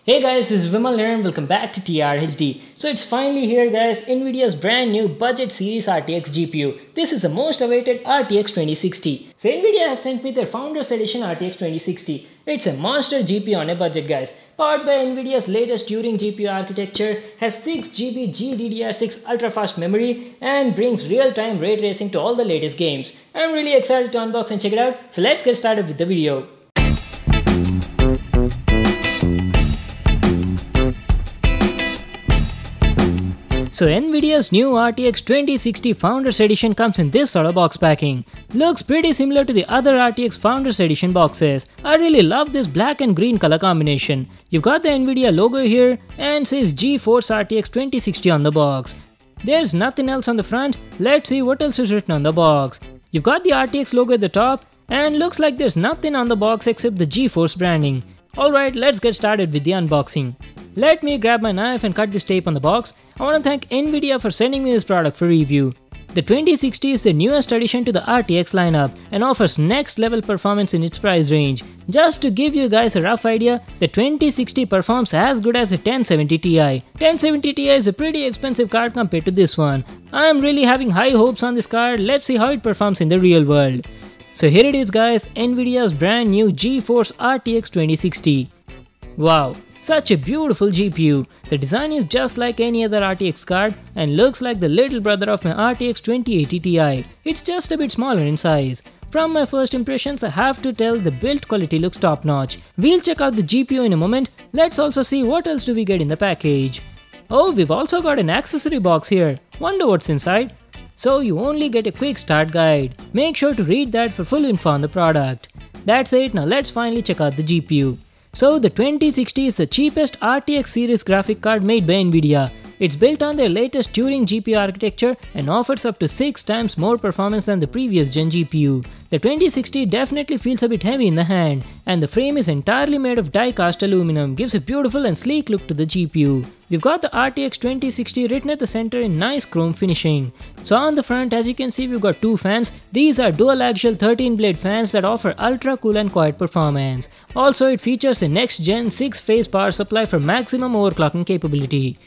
Hey guys, this is Vimal here and welcome back to TRHD. So it's finally here guys, Nvidia's brand new budget series RTX GPU. This is the most awaited RTX 2060. So Nvidia has sent me their Founders Edition RTX 2060. It's a monster GPU on a budget guys. Powered by Nvidia's latest Turing GPU architecture, has 6GB GDDR6 ultra-fast memory and brings real-time ray tracing to all the latest games. I'm really excited to unbox and check it out. So let's get started with the video. So Nvidia's new RTX 2060 Founders Edition comes in this sort of box packing. Looks pretty similar to the other RTX Founders Edition boxes. I really love this black and green color combination. You've got the Nvidia logo here and says GeForce RTX 2060 on the box. There's nothing else on the front. Let's see what else is written on the box. You've got the RTX logo at the top and looks like there's nothing on the box except the GeForce branding. Alright, let's get started with the unboxing. Let me grab my knife and cut this tape on the box. I want to thank Nvidia for sending me this product for review. The 2060 is the newest addition to the RTX lineup and offers next level performance in its price range. Just to give you guys a rough idea, the 2060 performs as good as a 1070 Ti. 1070 Ti is a pretty expensive card compared to this one. I am really having high hopes on this card. Let's see how it performs in the real world. So here it is guys, Nvidia's brand new GeForce RTX 2060. Wow, such a beautiful GPU. The design is just like any other RTX card and looks like the little brother of my RTX 2080 Ti. It's just a bit smaller in size. From my first impressions, I have to tell the build quality looks top notch. We'll check out the GPU in a moment. Let's also see what else do we get in the package. Oh, we've also got an accessory box here. Wonder what's inside? So you only get a quick start guide. Make sure to read that for full info on the product. That's it, now let's finally check out the GPU. So the 2060 is the cheapest RTX series graphic card made by Nvidia. It's built on their latest Turing GPU architecture and offers up to 6 times more performance than the previous gen GPU. The 2060 definitely feels a bit heavy in the hand, and the frame is entirely made of die-cast aluminum, gives a beautiful and sleek look to the GPU. We've got the RTX 2060 written at the center in nice chrome finishing. So on the front, as you can see, we've got two fans. These are dual axial 13 blade fans that offer ultra cool and quiet performance. Also, it features a next gen 6-phase power supply for maximum overclocking capability.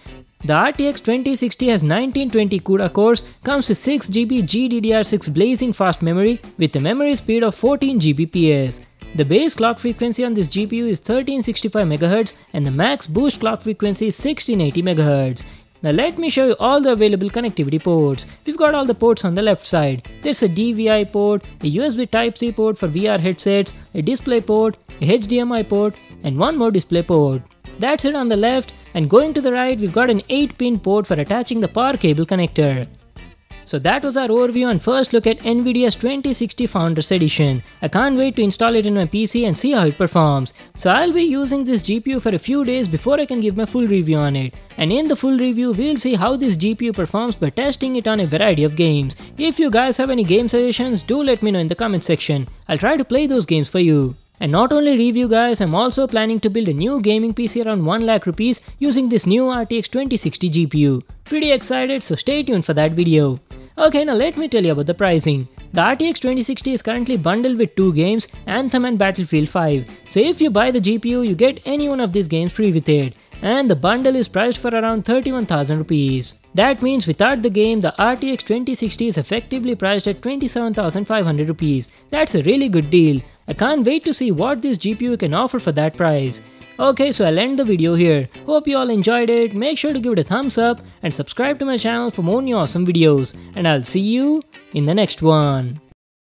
The RTX 2060 has 1920 CUDA cores, comes with 6GB GDDR6 blazing fast memory with a memory speed of 14 Gbps. The base clock frequency on this GPU is 1365 MHz and the max boost clock frequency is 1680 MHz. Now let me show you all the available connectivity ports. We've got all the ports on the left side. There's a DVI port, a USB Type-C port for VR headsets, a display port, a HDMI port, and one more display port. That's it on the left, and going to the right we've got an 8-pin port for attaching the power cable connector. So that was our overview and first look at Nvidia's 2060 Founders Edition. I can't wait to install it in my PC and see how it performs. So I'll be using this GPU for a few days before I can give my full review on it. And in the full review, we'll see how this GPU performs by testing it on a variety of games. If you guys have any game suggestions, do let me know in the comment section. I'll try to play those games for you. And not only review guys, I'm also planning to build a new gaming PC around 1 lakh rupees using this new RTX 2060 GPU. Pretty excited, so stay tuned for that video. Okay, now let me tell you about the pricing. The RTX 2060 is currently bundled with 2 games, Anthem and Battlefield 5. So if you buy the GPU, you get any one of these games free with it. And the bundle is priced for around 31,000 rupees. That means without the game, the RTX 2060 is effectively priced at 27,500 rupees. That's a really good deal. I can't wait to see what this GPU can offer for that price. Okay, so I'll end the video here. Hope you all enjoyed it. Make sure to give it a thumbs up and subscribe to my channel for more new awesome videos. And I'll see you in the next one.